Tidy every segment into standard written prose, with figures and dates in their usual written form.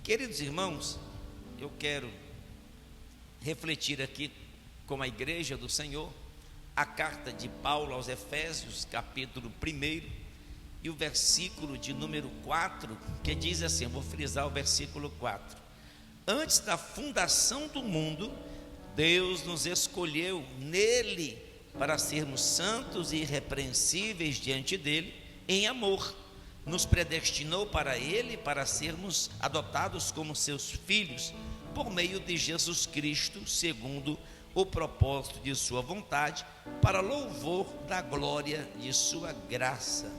Queridos irmãos, eu quero refletir aqui com a igreja do Senhor a carta de Paulo aos Efésios, capítulo 1, e o versículo de número 4, que diz assim, eu vou frisar o versículo 4: antes da fundação do mundo, Deus nos escolheu nele para sermos santos e irrepreensíveis diante dele em amor. Nos predestinou para ele, para sermos adotados como seus filhos, por meio de Jesus Cristo, segundo o propósito de sua vontade, para louvor da glória de sua graça,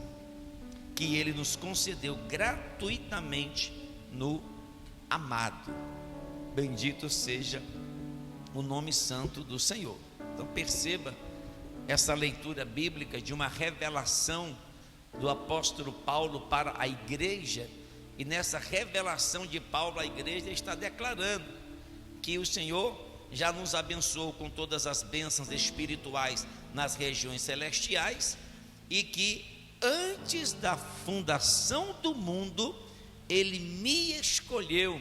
que ele nos concedeu gratuitamente no amado. Bendito seja o nome santo do Senhor. Então perceba essa leitura bíblica de uma revelação do apóstolo Paulo para a igreja, e nessa revelação de Paulo à igreja está declarando que o Senhor já nos abençoou com todas as bênçãos espirituais nas regiões celestiais, e que antes da fundação do mundo ele me escolheu.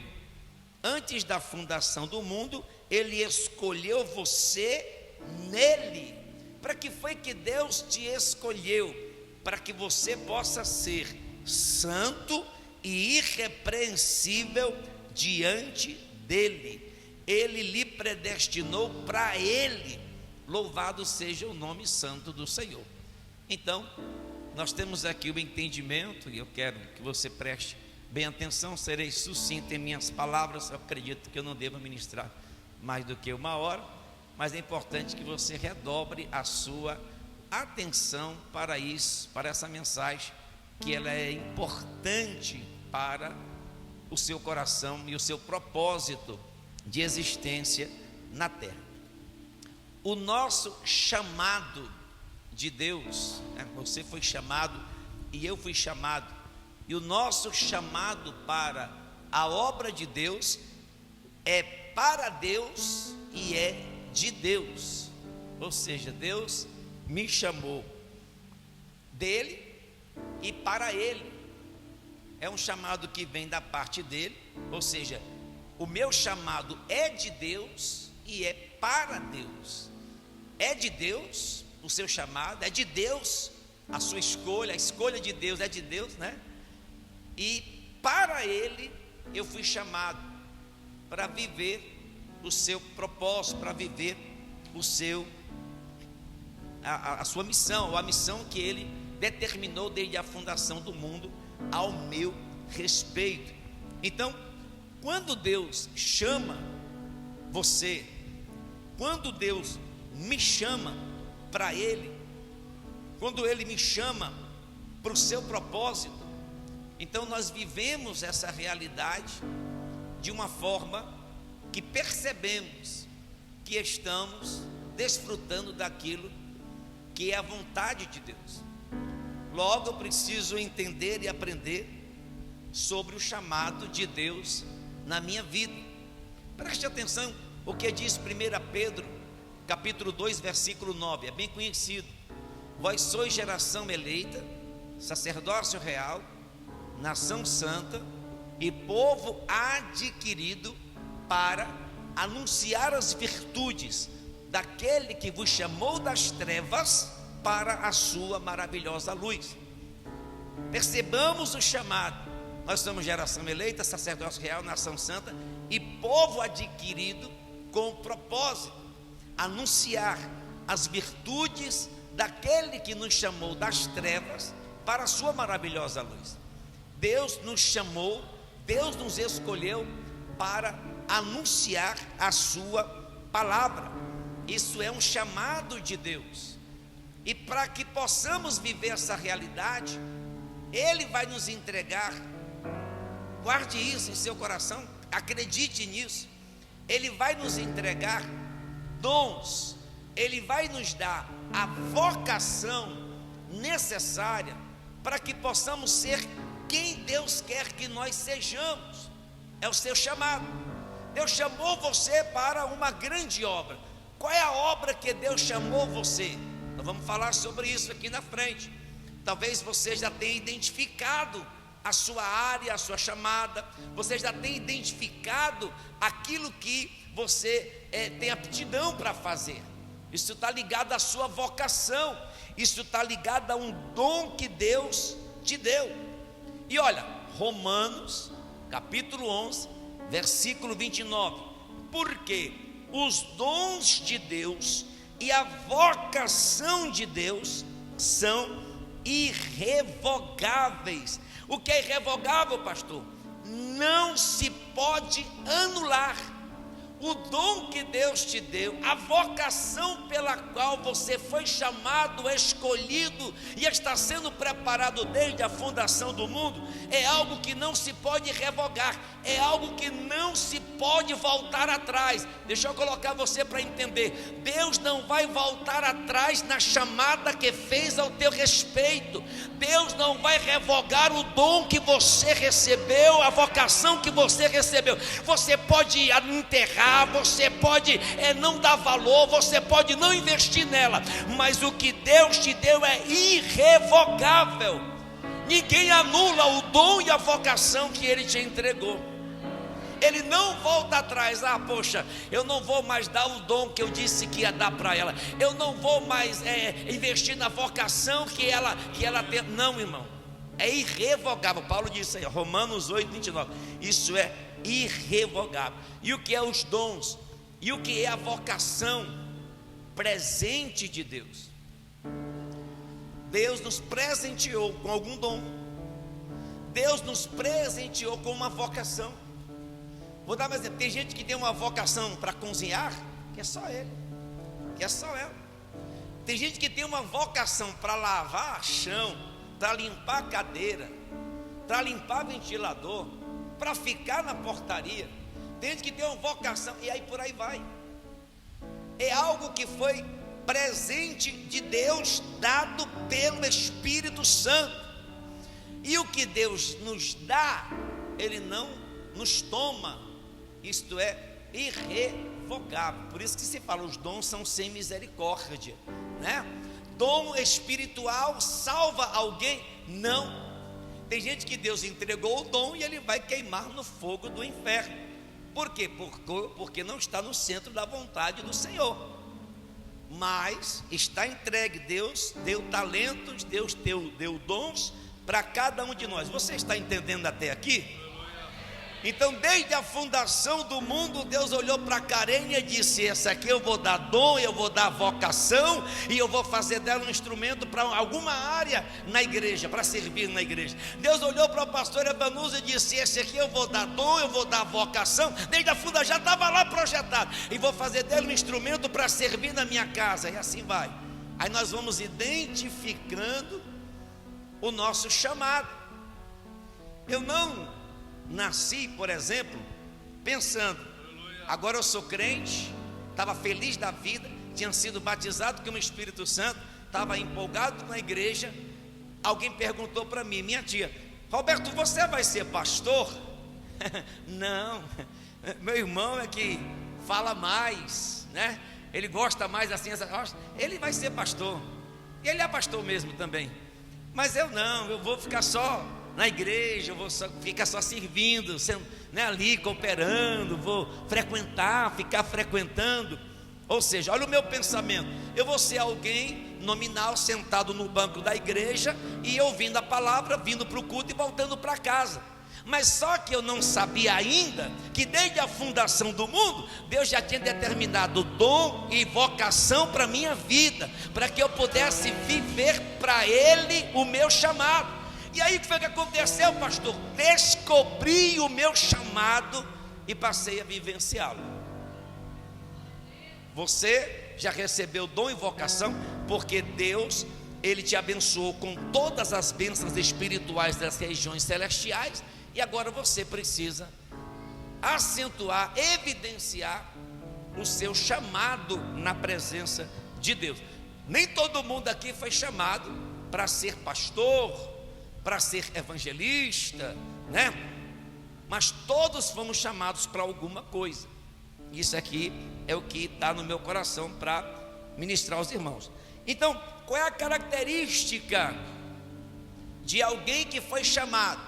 Antes da fundação do mundo ele escolheu você nele. Para que foi que Deus te escolheu? Para que você possa ser santo e irrepreensível diante dele. Ele lhe predestinou para ele. Louvado seja o nome santo do Senhor. Então, nós temos aqui o entendimento, e eu quero que você preste bem atenção. Serei sucinto em minhas palavras. Eu acredito que eu não devo ministrar mais do que 1 hora, mas é importante que você redobre a sua atenção para isso, para essa mensagem, que ela é importante para o seu coração e o seu propósito de existência na terra. O nosso chamado de Deus, você foi chamado e eu fui chamado, e o nosso chamado para a obra de Deus é para Deus e é de Deus. Ou seja, Deus me chamou dele e para ele. É um chamado que vem da parte dele, ou seja, o meu chamado é de Deus e é para Deus. É de Deus o seu chamado, é de Deus a sua escolha, a escolha de Deus é de Deus, né? E para ele eu fui chamado para viver o seu propósito, para viver o seu a sua missão, ou a missão que ele determinou desde a fundação do mundo ao meu respeito. Então, quando Deus chama você, quando Deus me chama para ele, quando ele me chama para o seu propósito, então nós vivemos essa realidade de uma forma que percebemos que estamos desfrutando daquilo que é a vontade de Deus. Logo eu preciso entender e aprender sobre o chamado de Deus na minha vida. Preste atenção o que diz 1 Pedro capítulo 2 versículo 9, é bem conhecido: vós sois geração eleita, sacerdócio real, nação santa e povo adquirido, para anunciar as virtudes daquele que vos chamou das trevas para a sua maravilhosa luz. Percebamos o chamado. Nós somos geração eleita, sacerdócio real, nação santa e povo adquirido, com o propósito anunciar as virtudes daquele que nos chamou das trevas para a sua maravilhosa luz. Deus nos chamou, Deus nos escolheu para anunciar a sua palavra. Isso é um chamado de Deus. E para que possamos viver essa realidade, ele vai nos entregar, guarde isso em seu coração, acredite nisso, ele vai nos entregar dons, ele vai nos dar a vocação necessária para que possamos ser quem Deus quer que nós sejamos. É o seu chamado. Deus chamou você para uma grande obra. Qual é a obra que Deus chamou você? Nós vamos falar sobre isso aqui na frente. Talvez você já tenha identificado a sua área, a sua chamada, você já tem identificado aquilo que você tem aptidão para fazer. Isso está ligado à sua vocação, isso está ligado a um dom que Deus te deu. E olha, Romanos capítulo 11, versículo 29, porque os dons de Deus e a vocação de Deus são irrevogáveis. O que é irrevogável, pastor? Não se pode anular. O dom que Deus te deu, a vocação pela qual você foi chamado, escolhido e está sendo preparado desde a fundação do mundo, é algo que não se pode revogar, é algo que não se pode voltar atrás. Deixa eu colocar você para entender: Deus não vai voltar atrás na chamada que fez ao teu respeito. Deus não vai revogar o dom que você recebeu, a vocação que você recebeu. Você pode enterrar, você pode não dar valor, você pode não investir nela, mas o que Deus te deu é irrevogável. Ninguém anula o dom e a vocação que Ele te entregou. Ele não volta atrás. Poxa, eu não vou mais dar o dom que eu disse que ia dar para ela, eu não vou mais investir na vocação que ela tem. Não, irmão, é irrevogável. Paulo disse aí, Romanos 8, 29, isso é irrevogável. E o que é os dons? E o que é a vocação? Presente de Deus. Deus nos presenteou com algum dom, Deus nos presenteou com uma vocação. Vou dar um exemplo: tem gente que tem uma vocação para cozinhar, que é só ele, que é só ela. Tem gente que tem uma vocação para lavar chão, para limpar cadeira, para limpar ventilador, para ficar na portaria. Tem gente que tem uma vocação, e aí por aí vai. É algo que foi presente de Deus, dado pelo Espírito Santo. E o que Deus nos dá, Ele não nos toma. Isto é irrevogável. Por isso que se fala, os dons são sem misericórdia, né? Dom espiritual salva alguém? Não. Tem gente que Deus entregou o dom e ele vai queimar no fogo do inferno. Por quê? Porque não está no centro da vontade do Senhor. Mas está entregue. Deus deu talentos, Deus deu dons para cada um de nós. Você está entendendo até aqui? Então, desde a fundação do mundo, Deus olhou para a Karen e disse: essa aqui eu vou dar dom, eu vou dar vocação, e eu vou fazer dela um instrumento para alguma área na igreja, para servir na igreja. Deus olhou para o pastor Evanusa e disse: esse aqui eu vou dar dom, eu vou dar vocação. Desde a fundação já estava lá projetado, e vou fazer dela um instrumento para servir na minha casa. E assim vai. Aí nós vamos identificando o nosso chamado. Eu não nasci, por exemplo, pensando: agora eu sou crente, estava feliz da vida, tinha sido batizado com o Espírito Santo, estava empolgado com a igreja. Alguém perguntou para mim, minha tia: Roberto, você vai ser pastor? Não, meu irmão é que fala mais, né? Ele gosta mais assim, ele vai ser pastor, e ele é pastor mesmo também. Mas eu não, eu vou ficar só na igreja, eu vou ficar só servindo, né, ali cooperando, vou ficar frequentando. Ou seja, olha o meu pensamento: eu vou ser alguém nominal, sentado no banco da igreja e ouvindo a palavra, vindo para o culto e voltando para casa. Mas só que eu não sabia ainda que desde a fundação do mundo, Deus já tinha determinado dom e vocação para a minha vida, para que eu pudesse viver para Ele o meu chamado. E aí o que foi que aconteceu, pastor? Descobri o meu chamado e passei a vivenciá-lo. Você já recebeu dom e vocação, porque Deus, Ele te abençoou com todas as bênçãos espirituais das regiões celestiais. E agora você precisa acentuar, evidenciar o seu chamado na presença de Deus. Nem todo mundo aqui foi chamado para ser pastor, para ser evangelista, né? Mas todos fomos chamados para alguma coisa. Isso aqui é o que está no meu coração para ministrar aos irmãos. Então, qual é a característica de alguém que foi chamado?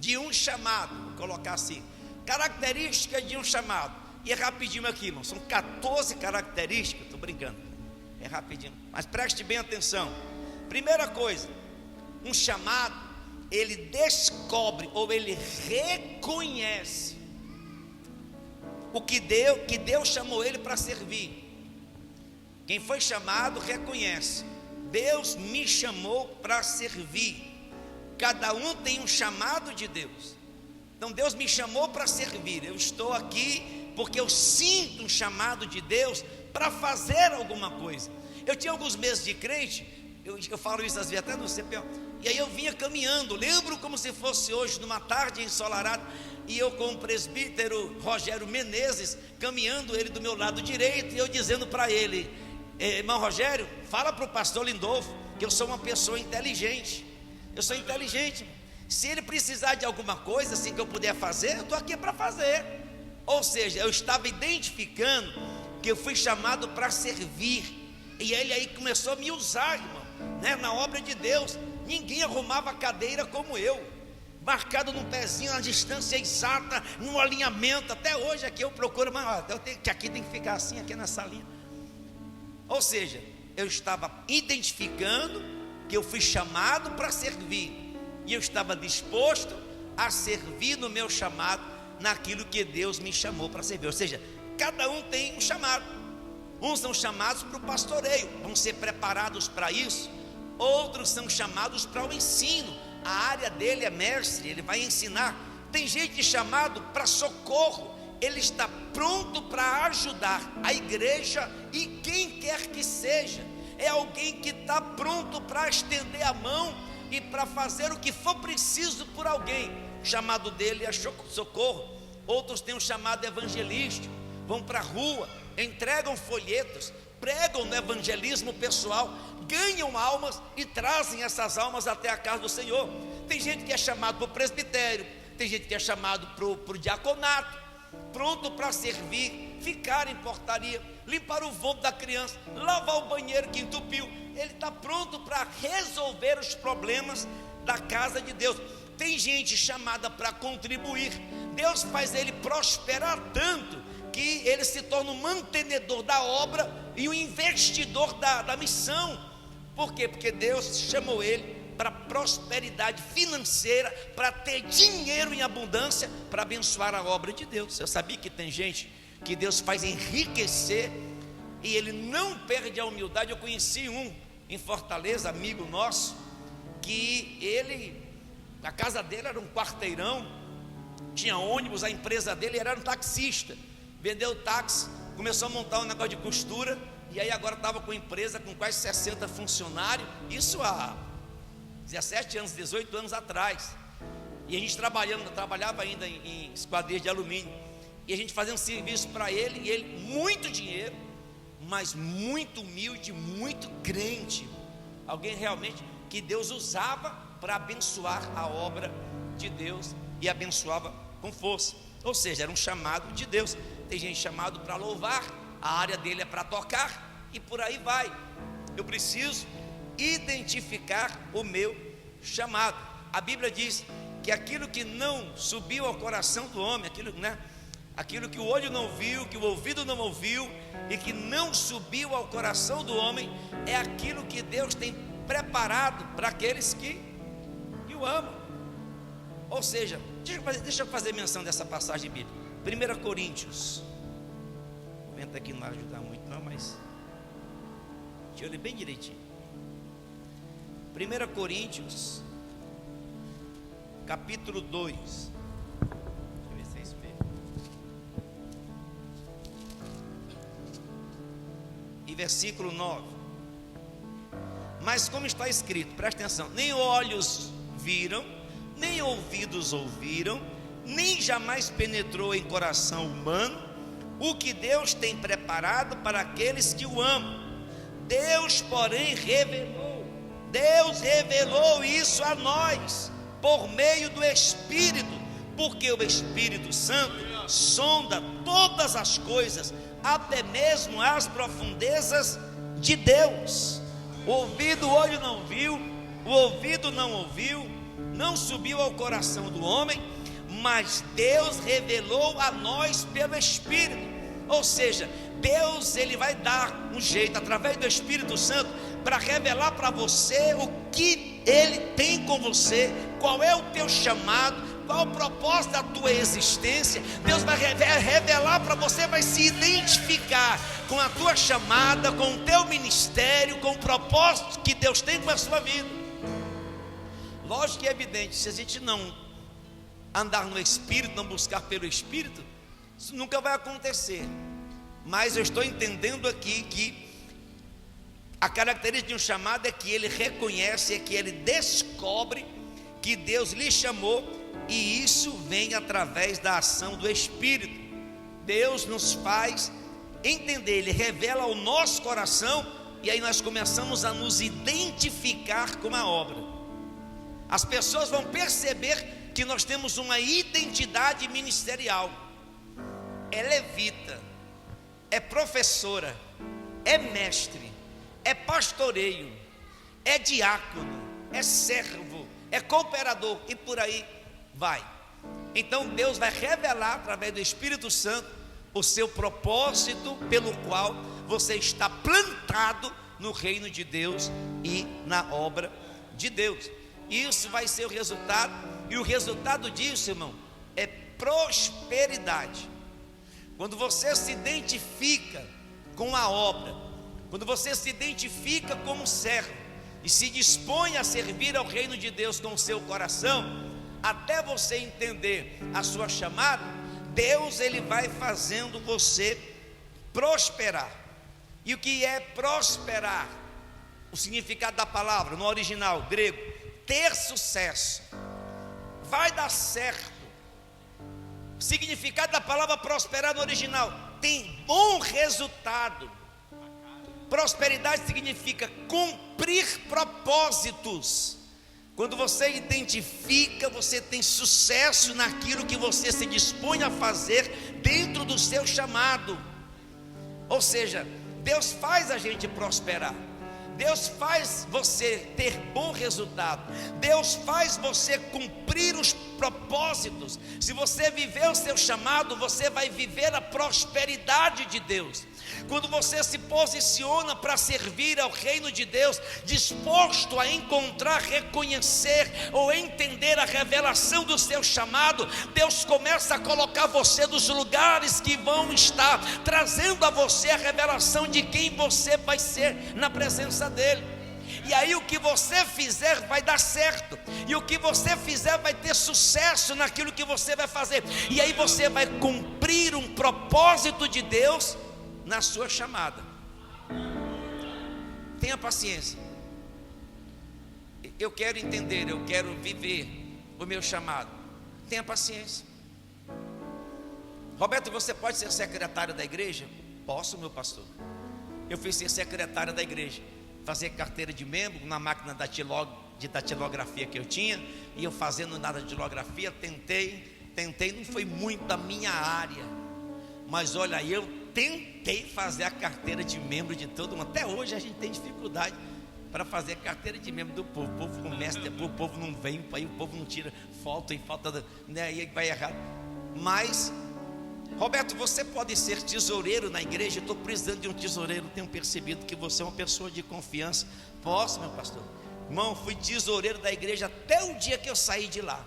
de um chamado. Vou colocar assim: características de um chamado. E é rapidinho aqui, irmão. São 14 características. Estou brincando, é rapidinho, mas preste bem atenção. Primeira coisa, um chamado, ele descobre ou ele reconhece o que Deus chamou ele para servir. Quem foi chamado reconhece: Deus me chamou para servir. Cada um tem um chamado de Deus. Então Deus me chamou para servir. Eu estou aqui porque eu sinto um chamado de Deus para fazer alguma coisa. Eu tinha alguns meses de crente, eu falo isso às vezes até no CPO, e aí eu vinha caminhando, lembro como se fosse hoje, numa tarde ensolarada, e eu com o presbítero Rogério Menezes, caminhando, ele do meu lado direito, e eu dizendo para ele: irmão Rogério, fala para o pastor Lindolfo que eu sou uma pessoa inteligente, eu sou inteligente, se ele precisar de alguma coisa assim que eu puder fazer, eu estou aqui para fazer. Ou seja, eu estava identificando que eu fui chamado para servir, e ele aí começou a me usar, irmão, né, na obra de Deus. Ninguém arrumava a cadeira como eu, marcado num pezinho, na distância exata, num alinhamento. Até hoje aqui eu procuro, mas aqui tem que ficar assim, aqui nessa linha. Ou seja, eu estava identificando que eu fui chamado para servir, e eu estava disposto a servir no meu chamado, naquilo que Deus me chamou para servir. Ou seja, cada um tem um chamado. Uns são chamados para o pastoreio, vão ser preparados para isso. Outros são chamados para o ensino, a área dele é mestre, ele vai ensinar. Tem gente chamado para socorro, ele está pronto para ajudar a igreja e quem quer que seja. É alguém que está pronto para estender a mão e para fazer o que for preciso por alguém. O chamado dele é socorro. Outros têm um chamado evangelístico, vão para a rua, entregam folhetos, pregam no evangelismo pessoal, ganham almas e trazem essas almas até a casa do Senhor. Tem gente que é chamado para o presbitério, tem gente que é chamado para o diaconato, pronto para servir, ficar em portaria, limpar o vômito da criança, lavar o banheiro que entupiu. Ele está pronto para resolver os problemas da casa de Deus. Tem gente chamada para contribuir. Deus faz ele prosperar tanto que ele se torna um mantenedor da obra e um investidor da missão. Por quê? Porque Deus chamou ele para prosperidade financeira, para ter dinheiro em abundância, para abençoar a obra de Deus. Eu sabia que tem gente que Deus faz enriquecer e ele não perde a humildade. Eu conheci um em Fortaleza, amigo nosso, que a casa dele era um quarteirão, tinha ônibus, a empresa dele era um taxista, vendeu táxi, começou a montar um negócio de costura, e aí agora estava com empresa com quase 60 funcionários, isso há 17 anos, 18 anos atrás, e a gente trabalhava ainda em esquadrias de alumínio, e a gente fazia um serviço para ele, e ele, muito dinheiro, mas muito humilde, muito crente, alguém realmente que Deus usava para abençoar a obra de Deus, e abençoava com força. Ou seja, era um chamado de Deus. Tem gente chamado para louvar, a área dele é para tocar, e por aí vai. Eu preciso identificar o meu chamado. A Bíblia diz que aquilo que não subiu ao coração do homem, aquilo que o olho não viu, que o ouvido não ouviu, e que não subiu ao coração do homem, é aquilo que Deus tem preparado para aqueles que o amam. Ou seja, deixa eu fazer menção dessa passagem bíblica. 1 Coríntios, o vento aqui não vai ajudar muito não, mas deixa eu ler bem direitinho. 1 Coríntios, capítulo 2, deixa eu ver se é isso mesmo, e versículo 9. Mas como está escrito, presta atenção: nem olhos viram, nem ouvidos ouviram, nem jamais penetrou em coração humano o que Deus tem preparado para aqueles que o amam. Deus, porém, Deus revelou isso a nós por meio do Espírito, porque o Espírito Santo sonda todas as coisas, até mesmo as profundezas de Deus. O olho não viu, o ouvido não ouviu, não subiu ao coração do homem, mas Deus revelou a nós pelo Espírito. Ou seja, Deus ele vai dar um jeito através do Espírito Santo para revelar para você o que Ele tem com você, qual é o teu chamado, qual o propósito da tua existência. Deus vai revelar para você, vai se identificar com a tua chamada, com o teu ministério, com o propósito que Deus tem com a sua vida. Lógico que é evidente, se a gente não andar no Espírito, não buscar pelo Espírito, isso nunca vai acontecer. Mas eu estou entendendo aqui que a característica de um chamado é que ele reconhece, é que ele descobre que Deus lhe chamou, e isso vem através da ação do Espírito. Deus nos faz entender, Ele revela ao nosso coração, e aí nós começamos a nos identificar com a obra. As pessoas vão perceber que nós temos uma identidade ministerial. É levita, é professora, é mestre, é pastoreio, é diácono, é servo, é cooperador, e por aí vai. Então Deus vai revelar através do Espírito Santo o seu propósito pelo qual você está plantado no reino de Deus e na obra de Deus. Isso vai ser o resultado, e o resultado disso, irmão, é prosperidade. Quando você se identifica com a obra, quando você se identifica como servo e se dispõe a servir ao reino de Deus com o seu coração, até você entender a sua chamada, Deus ele vai fazendo você prosperar. E o que é prosperar? O significado da palavra no original grego: ter sucesso, vai dar certo. O significado da palavra prosperar no original: tem bom resultado. Prosperidade significa cumprir propósitos. Quando você identifica, você tem sucesso naquilo que você se dispõe a fazer dentro do seu chamado. Ou seja, Deus faz a gente prosperar. Deus faz você ter bom resultado. Deus faz você cumprir os propósitos. Se você viver o seu chamado, você vai viver a prosperidade de Deus. Quando você se posiciona para servir ao reino de Deus, disposto a encontrar, reconhecer ou entender a revelação do seu chamado, Deus começa a colocar você nos lugares que vão estar trazendo a você a revelação de quem você vai ser na presença dele. E aí o que você fizer vai dar certo, e o que você fizer vai ter sucesso naquilo que você vai fazer, e aí você vai cumprir um propósito de Deus na sua chamada. Tenha paciência. Eu quero entender, eu quero viver o meu chamado. Tenha paciência. Roberto, você pode ser secretário da igreja? Posso, meu pastor. Eu fui ser secretário da igreja, fazer carteira de membro na máquina de datilografia que eu tinha, e eu fazendo nada de datilografia, tentei, não foi muito da minha área, mas olha, eu tentei fazer a carteira de membro de todo mundo. Até hoje a gente tem dificuldade para fazer a carteira de membro do povo. O povo começa, depois o povo não vem, aí o povo não tira foto, né, aí vai errado. Mas, Roberto, você pode ser tesoureiro na igreja? Eu estou precisando de um tesoureiro. Tenho percebido que você é uma pessoa de confiança. Posso, meu pastor? Irmão, fui tesoureiro da igreja até o dia que eu saí de lá.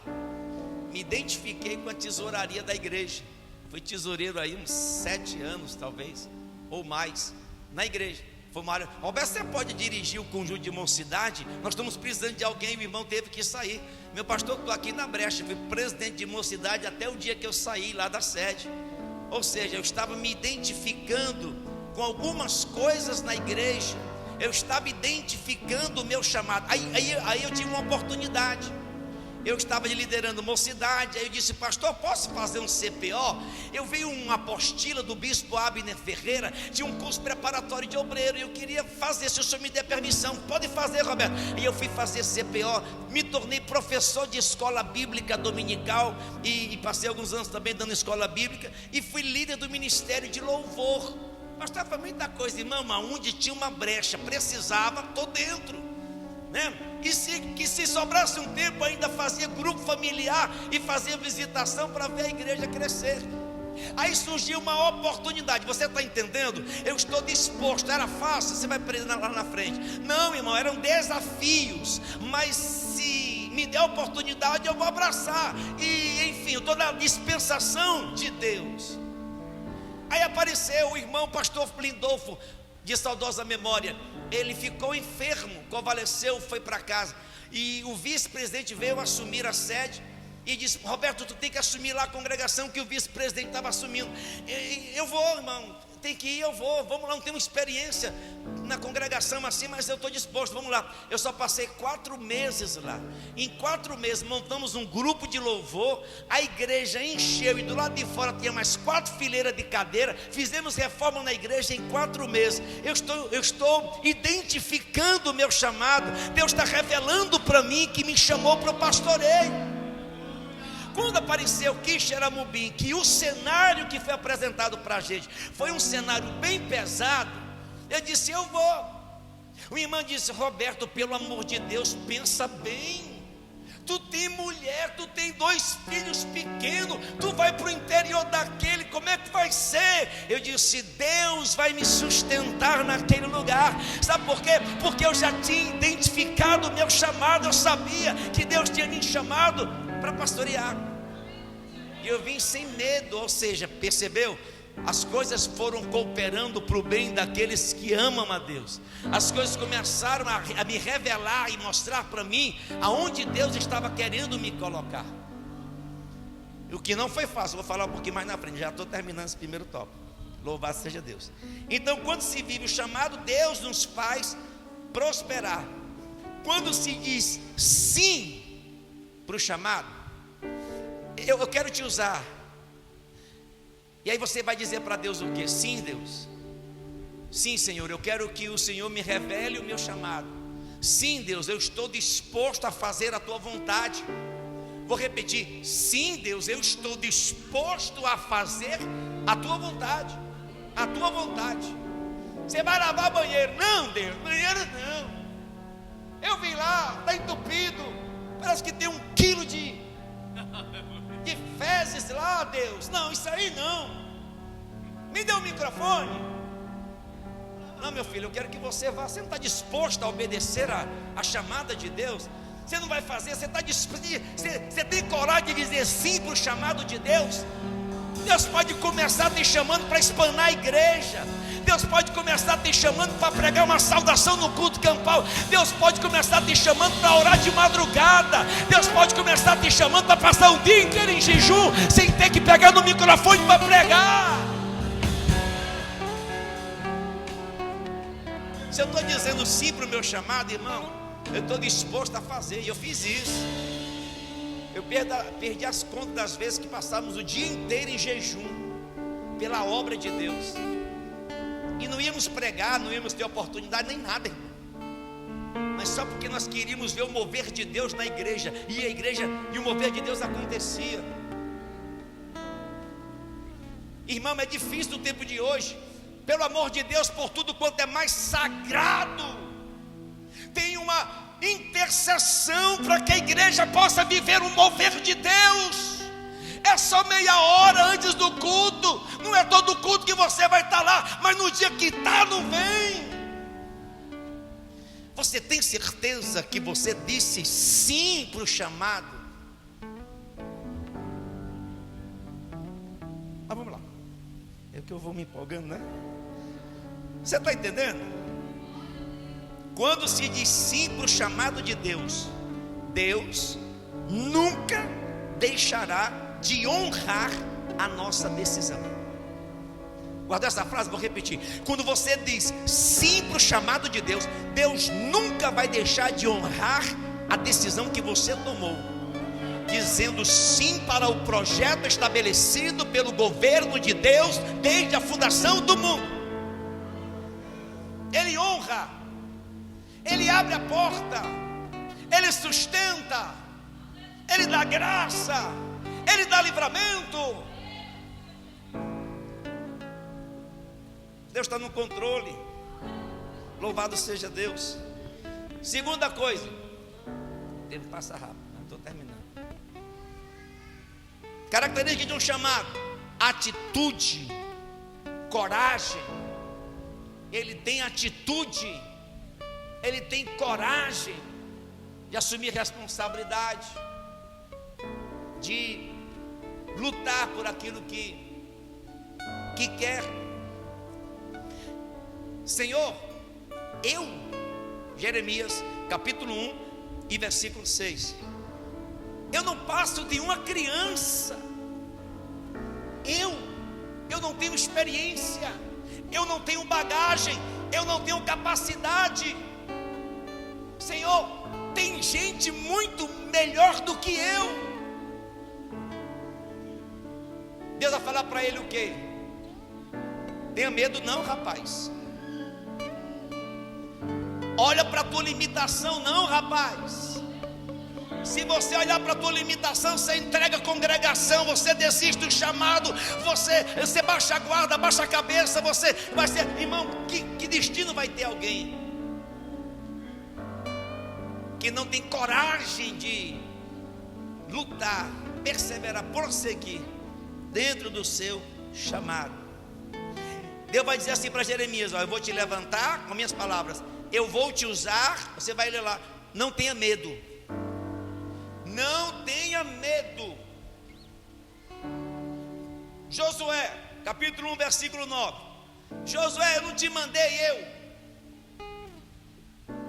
Me identifiquei com a tesouraria da igreja. Fui tesoureiro aí uns 7 anos, talvez, ou mais, na igreja. Foi uma área. Roberto, você pode dirigir o conjunto de mocidade? Nós estamos precisando de alguém, o irmão teve que sair. Meu pastor, estou aqui na brecha, fui presidente de mocidade até o dia que eu saí lá da sede. Ou seja, eu estava me identificando com algumas coisas na igreja, eu estava identificando o meu chamado. Aí eu tive uma oportunidade. Eu estava liderando mocidade, aí eu disse: pastor, posso fazer um CPO? Eu vi uma apostila do bispo Abner Ferreira, de um curso preparatório de obreiro, e eu queria fazer, se o senhor me der permissão. Pode fazer, Roberto. E eu fui fazer CPO, me tornei professor de escola bíblica dominical, e passei alguns anos também dando escola bíblica, e fui líder do ministério de louvor. Pastor, foi muita coisa, irmão, onde tinha uma brecha, precisava, estou dentro. né? Que se sobrasse um tempo ainda fazia grupo familiar e fazia visitação para ver a igreja crescer. Aí surgiu uma oportunidade, você está entendendo? Eu estou disposto, era fácil, você vai prender lá na frente. Não, irmão, eram desafios, mas se me der a oportunidade eu vou abraçar. E enfim, eu estou na dispensação de Deus. Aí apareceu o irmão pastor Lindolfo, de saudosa memória. Ele ficou enfermo, convalesceu, foi para casa. E o vice-presidente veio assumir a sede e disse: Roberto, tu tem que assumir lá a congregação que o vice-presidente estava assumindo. Eu vou, irmão, tem que ir, eu vou, vamos lá, não tenho experiência na congregação assim, mas eu estou disposto, vamos lá. Eu só passei 4 meses lá. Em 4 meses montamos um grupo de louvor, a igreja encheu e do lado de fora tinha mais 4 fileiras de cadeira. Fizemos reforma na igreja em 4 meses. Eu estou identificando o meu chamado. Deus está revelando para mim que me chamou para o pastoreio. Quando apareceu Quixeramobim, que o cenário que foi apresentado para a gente foi um cenário bem pesado, eu disse: eu vou. O irmão disse: Roberto, pelo amor de Deus, pensa bem. Tu tem mulher, tu tem 2 filhos pequenos, tu vai para o interior daquele, como é que vai ser? Eu disse: Deus vai me sustentar naquele lugar. Sabe por quê? Porque eu já tinha identificado o meu chamado. Eu sabia que Deus tinha me chamado para pastorear. E eu vim sem medo, ou seja, percebeu? As coisas foram cooperando para o bem daqueles que amam a Deus. As coisas começaram a me revelar e mostrar para mim aonde Deus estava querendo me colocar. O que não foi fácil, vou falar um pouquinho mais na frente, já estou terminando esse primeiro tópico. Louvado seja Deus. Então, quando se vive o chamado, Deus nos faz prosperar. Quando se diz sim para o chamado, eu quero te usar. E aí você vai dizer para Deus o quê? Sim, Deus. Sim, Senhor, eu quero que o Senhor me revele o meu chamado. Sim, Deus, eu estou disposto a fazer a tua vontade. Vou repetir: sim, Deus, eu estou disposto a fazer a tua vontade. A tua vontade. Você vai lavar banheiro? Não, Deus, banheiro não. Eu vim lá, está entupido, parece que tem 1 quilo de fezes lá, Deus. Não, isso aí não. Me dê um microfone. Não, meu filho, eu quero que você vá. Você não está disposto a obedecer a chamada de Deus? Você não vai fazer, você está disposto, você tem coragem de dizer sim para o chamado de Deus? Deus pode começar te chamando para espanar a igreja. Deus pode começar te chamando para pregar uma saudação no culto campal. Deus pode começar te chamando para orar de madrugada. Deus pode começar te chamando para passar o dia inteiro em jejum, sem ter que pegar no microfone para pregar. Se eu estou dizendo sim para o meu chamado, irmão, eu estou disposto a fazer. E eu fiz isso. Eu perdi as contas das vezes que passávamos o dia inteiro em jejum pela obra de Deus. E não íamos pregar, não íamos ter oportunidade nem nada, irmão. Mas só porque nós queríamos ver o mover de Deus na igreja. E a igreja, e o mover de Deus acontecia. Irmão, é difícil no tempo de hoje. Pelo amor de Deus, por tudo quanto é mais sagrado, tem uma intercessão para que a igreja possa viver o mover de Deus. É só meia hora antes do culto. Não é todo culto que você vai estar lá, mas no dia que está, não vem. Você tem certeza que você disse sim para o chamado? Mas vamos lá. É que eu vou me empolgando, né? Você está entendendo? Quando se diz sim para o chamado de Deus, Deus nunca deixará de honrar a nossa decisão. Guarda essa frase, vou repetir. Quando você diz sim para o chamado de Deus, Deus nunca vai deixar de honrar a decisão que você tomou, dizendo sim para o projeto estabelecido pelo governo de Deus desde a fundação do mundo. Ele honra, Ele abre a porta, Ele sustenta, Ele dá graça, Ele dá livramento. Deus está no controle. Louvado seja Deus. Segunda coisa, o tempo passa rápido, não estou terminando. Característica de um chamado: atitude, coragem. Ele tem atitude, ele tem coragem de assumir responsabilidade, de lutar por aquilo que quer. Senhor, Jeremias capítulo 1 e versículo 6, eu não passo de uma criança, eu não tenho experiência, eu não tenho bagagem, eu não tenho capacidade. Senhor, tem gente muito melhor do que eu. Deus vai falar para ele o quê? Tenha medo não, rapaz. Olha para a tua limitação não, rapaz. Se você olhar para a tua limitação, você entrega a congregação, você desiste do chamado, você baixa a guarda, baixa a cabeça, você vai ser, irmão, que destino vai ter alguém que não tem coragem de lutar, perseverar, prosseguir dentro do seu chamado? Deus vai dizer assim para Jeremias: ó, eu vou te levantar, com minhas palavras, eu vou te usar. Você vai ler lá, não tenha medo, não tenha medo. Josué capítulo 1 versículo 9, Josué, eu não te mandei,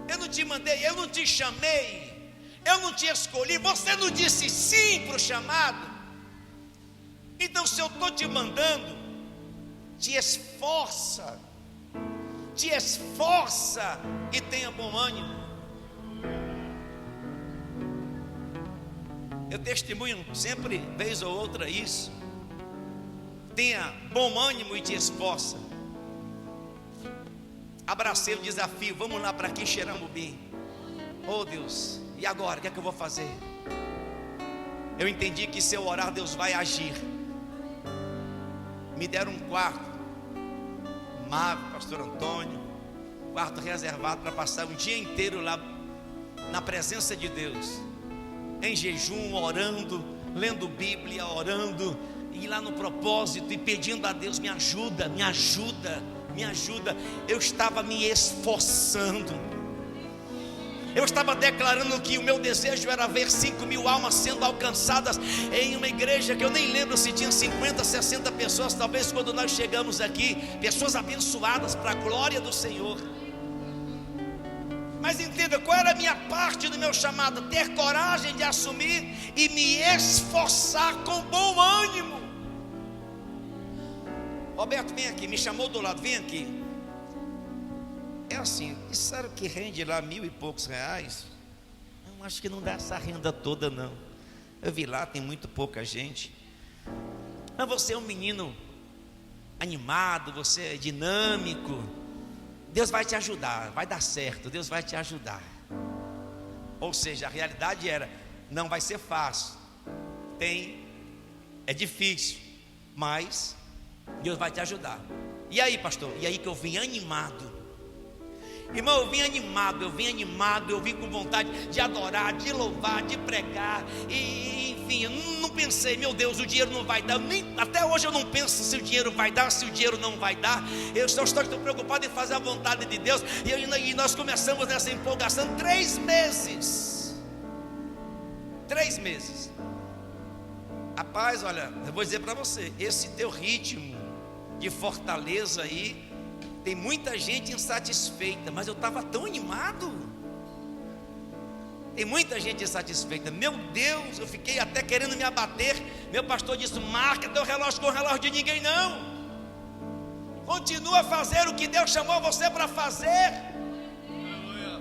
eu não te mandei, eu não te chamei, eu não te escolhi, você não disse sim para o chamado. Então se eu estou te mandando, te esforça e tenha bom ânimo. Eu testemunho sempre, vez ou outra, isso. Tenha bom ânimo e te esforça. Abracei o desafio, vamos lá para Quixeramobim. Oh Deus, e agora, o que é que eu vou fazer? Eu entendi que se eu orar, Deus vai agir. Me deram um quarto, pastor Antônio, quarto reservado para passar um dia inteiro lá na presença de Deus, em jejum, orando, lendo Bíblia, orando, e lá no propósito e pedindo a Deus: me ajuda, me ajuda, me ajuda. Eu estava me esforçando, eu estava declarando que o meu desejo era ver 5.000 almas sendo alcançadas em uma igreja que eu nem lembro se tinha 50, 60 pessoas, talvez quando nós chegamos aqui, pessoas abençoadas para a glória do Senhor. Mas entenda, qual era a minha parte do meu chamado? Ter coragem de assumir e me esforçar com bom ânimo. Roberto, vem aqui, me chamou do lado, vem aqui. É assim, disseram que rende lá 1.000 e poucos reais. Eu acho que não dá essa renda toda não. Eu vi lá, tem muito pouca gente. Mas você é um menino animado, você é dinâmico, Deus vai te ajudar, vai dar certo, Deus vai te ajudar. Ou seja, a realidade era: não vai ser fácil, é difícil, mas Deus vai te ajudar. E aí, pastor? E aí que eu vim animado. Irmão, eu vim animado, eu vim com vontade de adorar, de louvar, de pregar. E enfim, eu não pensei, meu Deus, o dinheiro não vai dar. Até hoje eu não penso se o dinheiro vai dar, se o dinheiro não vai dar. Eu só estou preocupado em fazer a vontade de Deus. E nós começamos nessa empolgação 3 meses. 3 meses. Rapaz, olha, eu vou dizer para você, esse teu ritmo de fortaleza aí, tem muita gente insatisfeita, mas eu estava tão animado. Tem muita gente insatisfeita. Meu Deus, eu fiquei até querendo me abater. Meu pastor disse: marca teu relógio com o relógio de ninguém não. Continua a fazer o que Deus chamou você para fazer.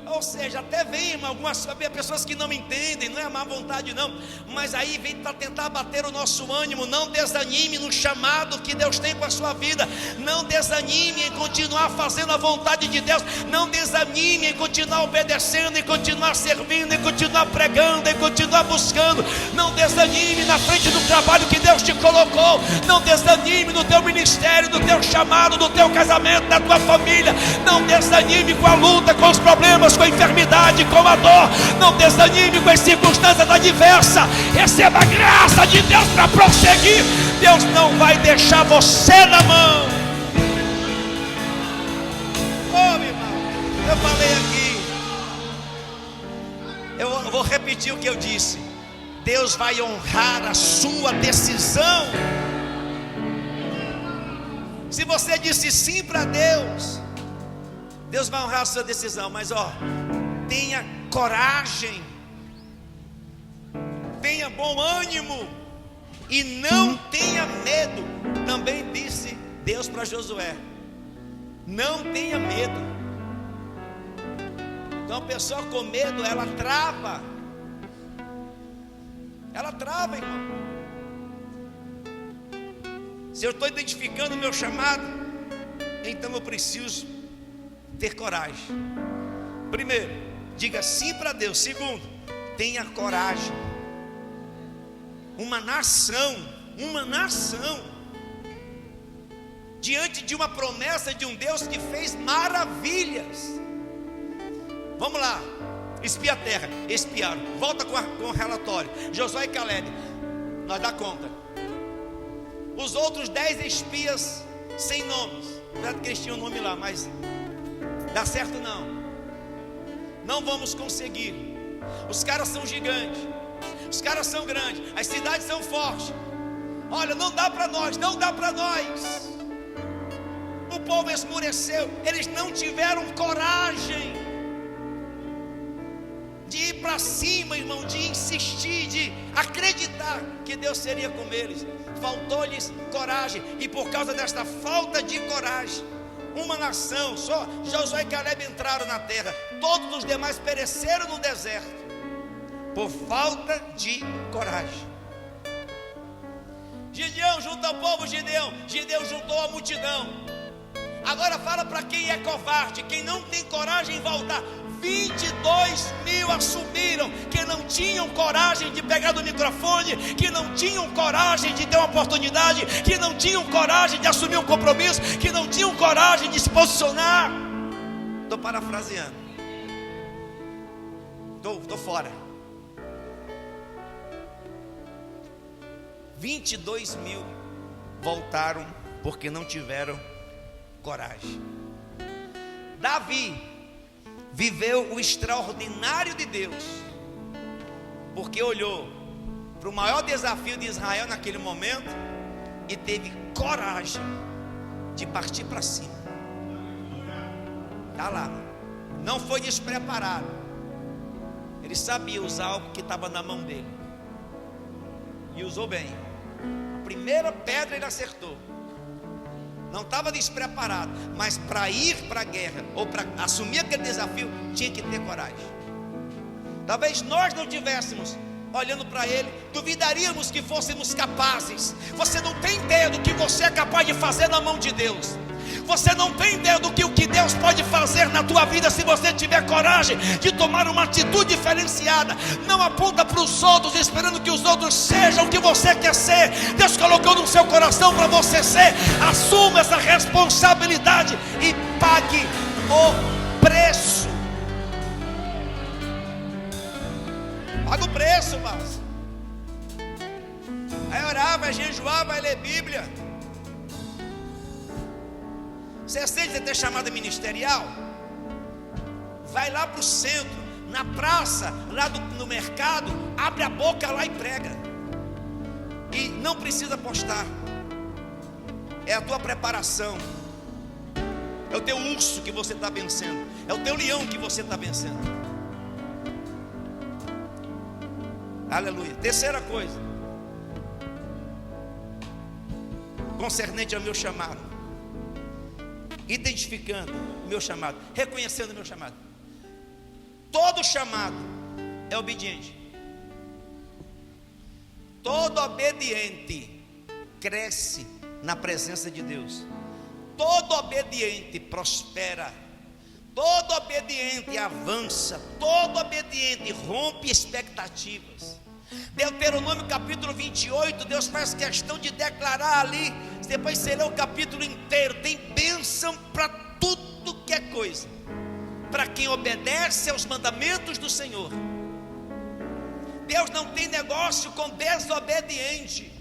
Ou seja, até vem algumas pessoas que não me entendem, não é má vontade não, mas aí vem para tentar abater o nosso ânimo. Não desanime no chamado que Deus tem para a sua vida. Não desanime em continuar fazendo a vontade de Deus. Não desanime em continuar obedecendo, em continuar servindo, em continuar pregando, em continuar buscando. Não desanime na frente do trabalho que Deus te colocou. Não desanime desanime no teu ministério, no teu chamado, no teu casamento, na tua família. Não desanime com a luta, com os problemas, com a enfermidade, com a dor. Não desanime com as circunstâncias adversas. Receba a graça de Deus para prosseguir. Deus não vai deixar você na mão. Oh, meu irmão, eu falei aqui. Eu vou repetir o que eu disse. Deus vai honrar a sua decisão. Se você disse sim para Deus, Deus vai honrar a sua decisão. Mas tenha coragem, tenha bom ânimo e não tenha medo. Também disse Deus para Josué: não tenha medo. Então a pessoa com medo, ela trava. Ela trava, irmão. Se eu estou identificando o meu chamado, então eu preciso ter coragem. Primeiro, diga sim para Deus. Segundo, tenha coragem. Uma nação diante de uma promessa de um Deus que fez maravilhas. Vamos lá, espia a terra. Espiaram, volta com o relatório. Josué e Caleb, nós dá conta. Os outros 10 espias sem nomes, não é que eles tinham nome lá, mas dá certo não vamos conseguir. Os caras são gigantes, os caras são grandes, as cidades são fortes. Olha, não dá para nós. O povo esmureceu, eles não tiveram coragem de ir para cima, irmão, de insistir, de acreditar que Deus seria com eles. Faltou-lhes coragem, e por causa desta falta de coragem, uma nação, só Josué e Caleb entraram na terra, todos os demais pereceram no deserto, por falta de coragem. Gideão junta o povo, Gideão juntou a multidão. Agora fala para quem é covarde, quem não tem coragem em voltar. 22 mil assumiram que não tinham coragem de pegar do microfone, que não tinham coragem de ter uma oportunidade, que não tinham coragem de assumir um compromisso, que não tinham coragem de se posicionar. Estou parafraseando, estou fora. 22 mil voltaram porque não tiveram coragem. Davi viveu o extraordinário de Deus, porque olhou para o maior desafio de Israel naquele momento e teve coragem de partir para cima. Está lá, não foi despreparado. Ele sabia usar algo que estava na mão dele e usou bem. A primeira pedra ele acertou. Não estava despreparado, mas para ir para a guerra ou para assumir aquele desafio, tinha que ter coragem. Talvez nós não tivéssemos, olhando para ele, duvidaríamos que fôssemos capazes. Você não tem ideia do que você é capaz de fazer na mão de Deus. Você não tem ideia do que o que Deus pode fazer na tua vida se você tiver coragem de tomar uma atitude diferenciada. Não aponta para os outros esperando que os outros sejam o que você quer ser. Deus colocou no seu coração para você ser. Assuma essa responsabilidade e pague o preço. Paga o preço, mas vai orar, vai jejuar, vai ler Bíblia. Você sente ter chamada ministerial? Vai lá para o centro, na praça, lá no mercado, abre a boca lá e prega. E não precisa postar. É a tua preparação. É o teu urso que você está vencendo. É o teu leão que você está vencendo. Aleluia. Terceira coisa, concernente ao meu chamado. Identificando o meu chamado, reconhecendo o meu chamado. Todo chamado é obediente. Todo obediente cresce na presença de Deus. Todo obediente prospera. Todo obediente avança. Todo obediente rompe expectativas. Deuteronômio capítulo 28, Deus faz questão de declarar ali, depois você lê o capítulo inteiro, tem bênção para tudo que é coisa, para quem obedece aos mandamentos do Senhor. Deus não tem negócio com desobediente.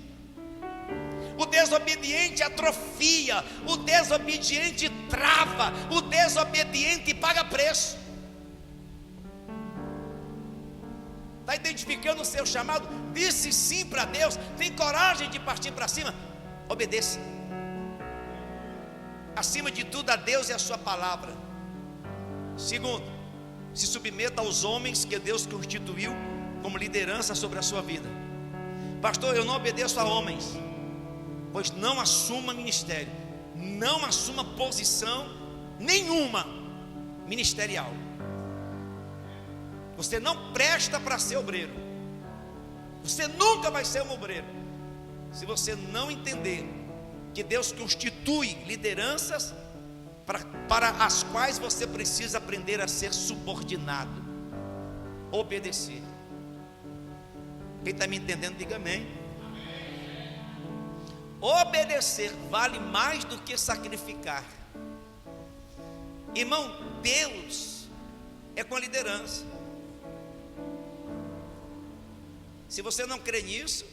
O desobediente atrofia, o desobediente trava, o desobediente paga preço. Está identificando o seu chamado? Disse sim para Deus, tem coragem de partir para cima, obedeça. Acima de tudo a Deus e a sua palavra. Segundo, se submeta aos homens que Deus constituiu como liderança sobre a sua vida. Pastor, eu não obedeço a homens. Pois não assuma ministério, não assuma posição nenhuma ministerial. Você não presta para ser obreiro. Você nunca vai ser um obreiro se você não entender que Deus constitui lideranças para as quais você precisa aprender a ser subordinado, obedecer. Quem está me entendendo, diga amém. Obedecer vale mais do que sacrificar. Irmão, Deus é com a liderança. Se você não crê nisso,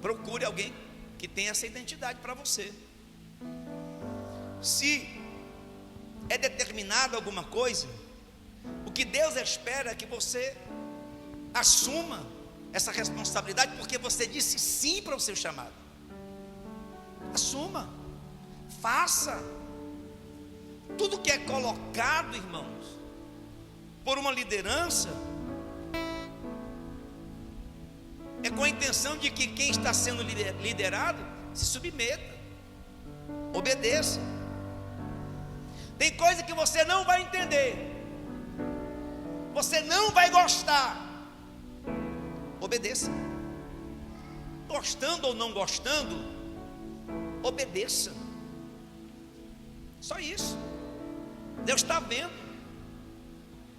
procure alguém que tenha essa identidade para você. Se é determinado alguma coisa, o que Deus espera é que você assuma essa responsabilidade, porque você disse sim para o seu chamado. Assuma, faça. Tudo que é colocado, irmãos, por uma liderança, é com a intenção de que quem está sendo liderado se submeta, obedeça. Tem coisa que você não vai entender, você não vai gostar, obedeça. Gostando ou não gostando, obedeça. Só isso. Deus está vendo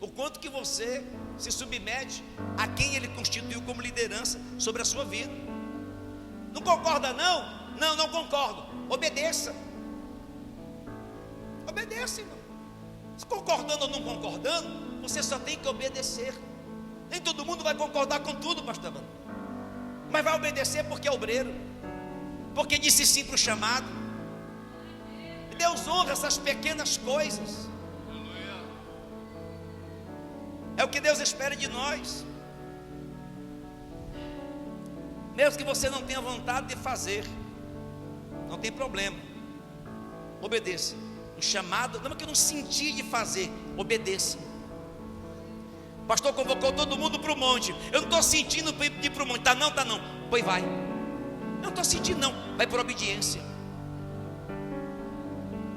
o quanto que você se submete a quem Ele constituiu como liderança sobre a sua vida. Não concorda não? Não concordo. Obedeça. Obedeça, irmão. Se concordando ou não concordando, você só tem que obedecer. Nem todo mundo vai concordar com tudo, pastor, mas vai obedecer porque é obreiro, porque disse sim para o chamado. Deus honra essas pequenas coisas. É o que Deus espera de nós. Mesmo que você não tenha vontade de fazer, não tem problema, obedeça. O chamado, não é que eu não senti de fazer, obedeça. O pastor convocou todo mundo para o monte. Eu não estou sentindo para ir para o monte. Tá não? Pois vai. Eu não estou sentindo não. Vai por obediência.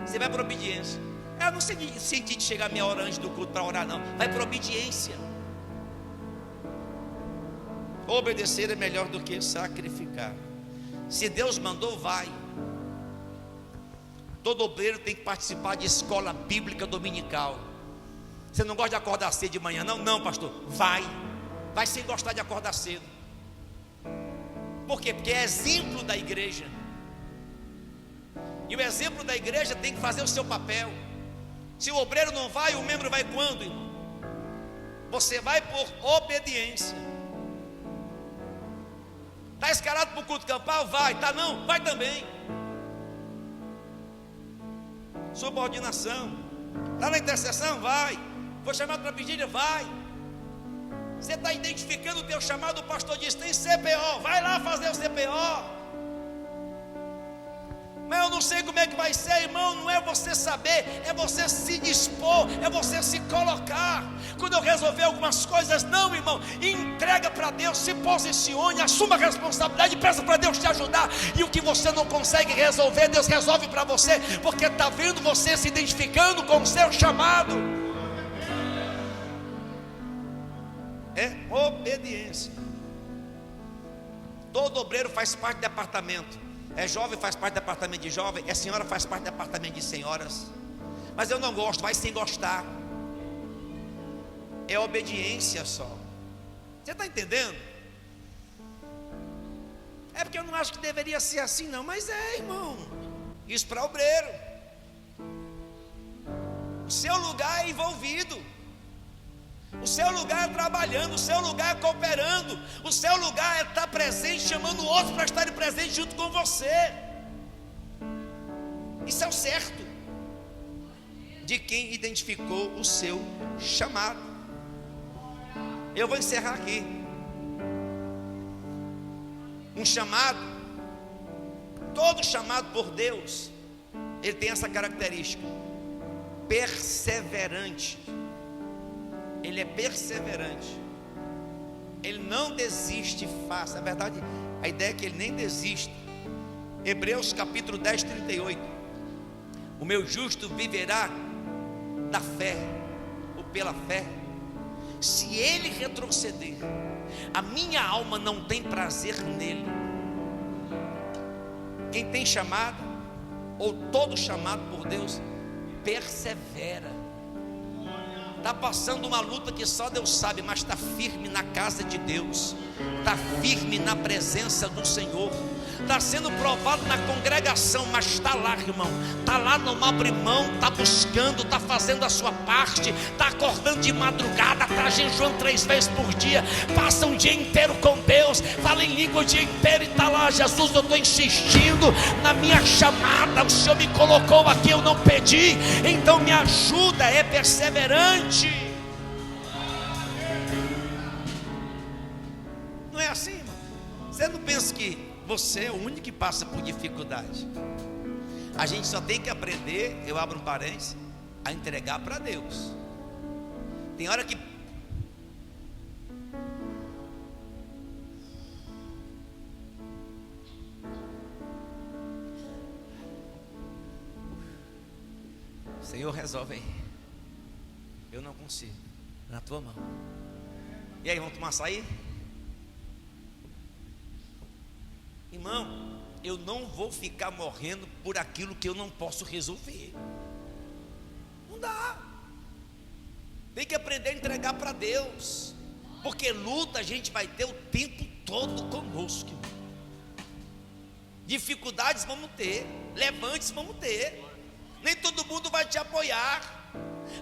Você vai por obediência. Eu não senti de chegar meia hora antes do culto para orar não. Vai por obediência. Obedecer é melhor do que sacrificar. Se Deus mandou, vai. Todo obreiro tem que participar de escola bíblica dominical. Você não gosta de acordar cedo de manhã? Não, pastor, vai sem gostar de acordar cedo. Por quê? Porque é exemplo da igreja. E o exemplo da igreja tem que fazer o seu papel. Se o obreiro não vai, o membro vai quando, irmão? Você vai por obediência. Está escalado para o culto campal? Vai. Tá não? Vai também. Subordinação. Está na intercessão? Vai. Foi chamado para a vigília? Vai. Você está identificando o teu chamado? O pastor diz, tem CPO, vai lá fazer o CPO. Mas eu não sei como é que vai ser, irmão. Não é você saber, é você se dispor, é você se colocar. Quando eu resolver algumas coisas, não, irmão, entrega para Deus, se posicione, assuma a responsabilidade, peça para Deus te ajudar. E o que você não consegue resolver, Deus resolve para você, porque está vendo você se identificando com o seu chamado. É obediência. Todo obreiro faz parte do departamento. É jovem, faz parte do departamento de jovem. É senhora, faz parte do departamento de senhoras. Mas eu não gosto, vai sem gostar. É obediência só. Você está entendendo? É porque eu não acho que deveria ser assim não, mas é, irmão. Isso para obreiro. O seu lugar é envolvido, o seu lugar é trabalhando, o seu lugar é cooperando, o seu lugar é estar presente, chamando outros para estarem presentes junto com você. Isso é o certo de quem identificou o seu chamado. Eu vou encerrar aqui. Um chamado, todo chamado por Deus, ele tem essa característica: perseverante. Ele é perseverante, ele não desiste fácil. Na verdade, a ideia é que ele nem desista. Hebreus capítulo 10, 38: o meu justo viverá da fé, ou pela fé. Se ele retroceder, a minha alma não tem prazer nele. Quem tem chamado, ou todo chamado por Deus, persevera. Está passando uma luta que só Deus sabe, mas está firme na casa de Deus, está firme na presença do Senhor, está sendo provado na congregação, mas está lá, irmão, está lá, não abre mão, está buscando, está fazendo a sua parte, está acordando de madrugada, está jejuando 3 vezes por dia, passa um dia inteiro com Deus, fala em língua o dia inteiro e está lá: Jesus, eu estou insistindo na minha chamada, o Senhor me colocou aqui, eu não pedi, então me ajuda. É perseverante. Não é assim, irmão? Você não pensa que você é o único que passa por dificuldade? A gente só tem que aprender, eu abro um parênteses, a entregar para Deus. Tem hora que Senhor, resolve aí. Eu não consigo. Na tua mão. E aí, vamos tomar açaí? Irmão, eu não vou ficar morrendo por aquilo que eu não posso resolver. Não dá. Tem que aprender a entregar para Deus, porque luta a gente vai ter o tempo todo conosco, irmão. Dificuldades vamos ter, levantes vamos ter. Nem todo mundo vai te apoiar.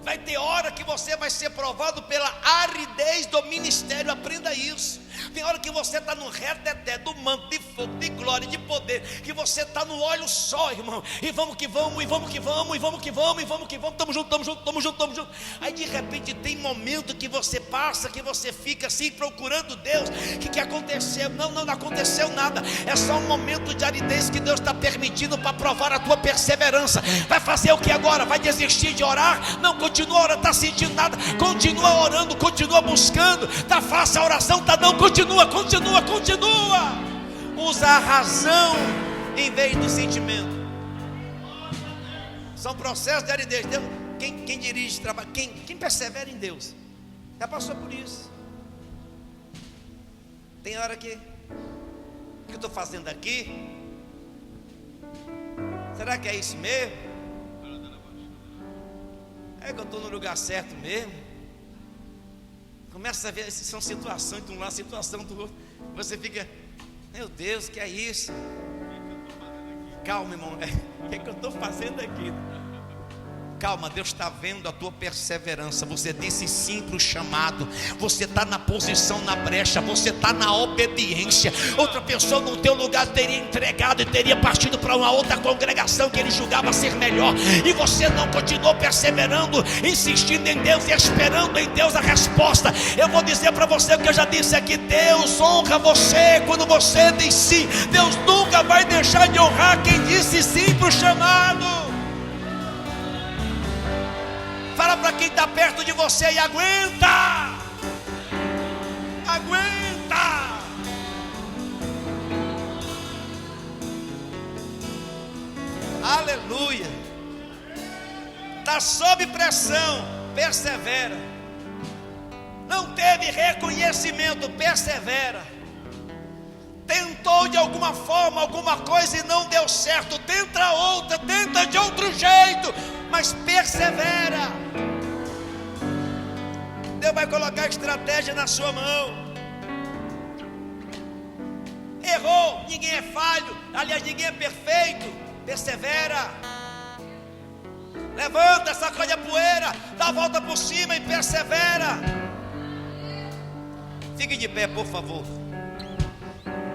Vai ter hora que você vai ser provado pela aridez do ministério. Aprenda isso. Tem hora que você está no reteté do manto de fogo, de glória, de poder, que você está no óleo só, irmão. E vamos que vamos, e vamos que vamos, e vamos que vamos, e vamos que vamos. Estamos juntos, estamos juntos, estamos juntos, estamos juntos. Aí de repente tem momento que você passa, que você fica assim procurando Deus. O que aconteceu? Não aconteceu nada. É só um momento de aridez que Deus está permitindo para provar a tua perseverança. Vai fazer o que agora? Vai desistir de orar? Não, continua orando. Está sentindo nada? Continua orando, continua buscando. Está fácil a oração? Está não, continua. Usa a razão em vez do sentimento. São processos de aridez. Deus, quem dirige trabalho, quem persevera em Deus, já passou por isso. Tem hora que o que eu estou fazendo aqui, será que é isso mesmo? É que eu estou no lugar certo mesmo? Começa a ver, são situações de um lado, situação do outro. Você fica, meu Deus, que é isso? Calma, irmão, o que é que eu estou fazendo aqui? Calma, Deus está vendo a tua perseverança. Você disse sim para o chamado. Você está na posição, na brecha. Você está na obediência. Outra pessoa no teu lugar teria entregado e teria partido para uma outra congregação que ele julgava ser melhor. E você não continuou perseverando, insistindo em Deus e esperando em Deus a resposta. Eu vou dizer para você o que eu já disse aqui: Deus honra você quando você diz sim. Deus nunca vai deixar de honrar quem disse sim para o chamado. Fala para quem está perto de você e aguenta. Aguenta. Aleluia. Está sob pressão, persevera. Não teve reconhecimento, persevera. Tentou de alguma forma, alguma coisa e não deu certo, tenta outra, tenta de outro jeito, mas persevera. Deus vai colocar estratégia na sua mão. errou, ninguém é falho, aliás, ninguém é perfeito. Persevera, levanta, sacode a poeira, dá a volta por cima e persevera. Fique de pé, por favor.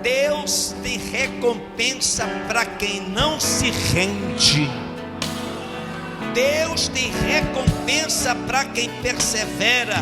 Deus tem recompensa para quem não se rende. Deus tem recompensa para quem persevera.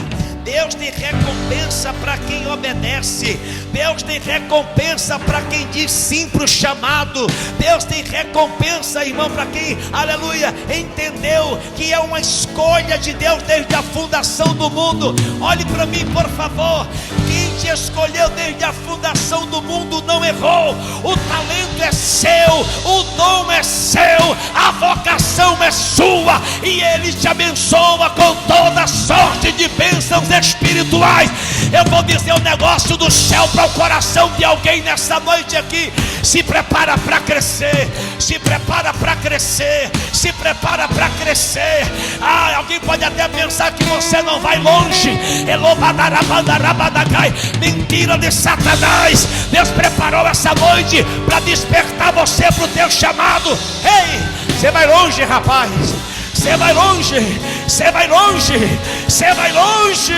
Deus tem recompensa para quem obedece. Deus tem recompensa para quem diz sim para o chamado. Deus tem recompensa, irmão, para quem, aleluia, entendeu que é uma escolha de Deus desde a fundação do mundo. Olhe para mim, por favor. Quem te escolheu desde a fundação do mundo não errou. O talento é seu, o dom é seu, a vocação é sua, e Ele te abençoa com toda sorte de bênçãos espirituais. Eu vou dizer um negócio do céu para o coração de alguém nessa noite aqui. Se prepara para crescer, se prepara para crescer, se prepara para crescer. Alguém pode até pensar que você não vai longe. Mentira de Satanás. Deus preparou essa noite para despertar você para o teu chamado. Ei, você vai longe, rapaz. Você vai longe, você vai longe, você vai longe.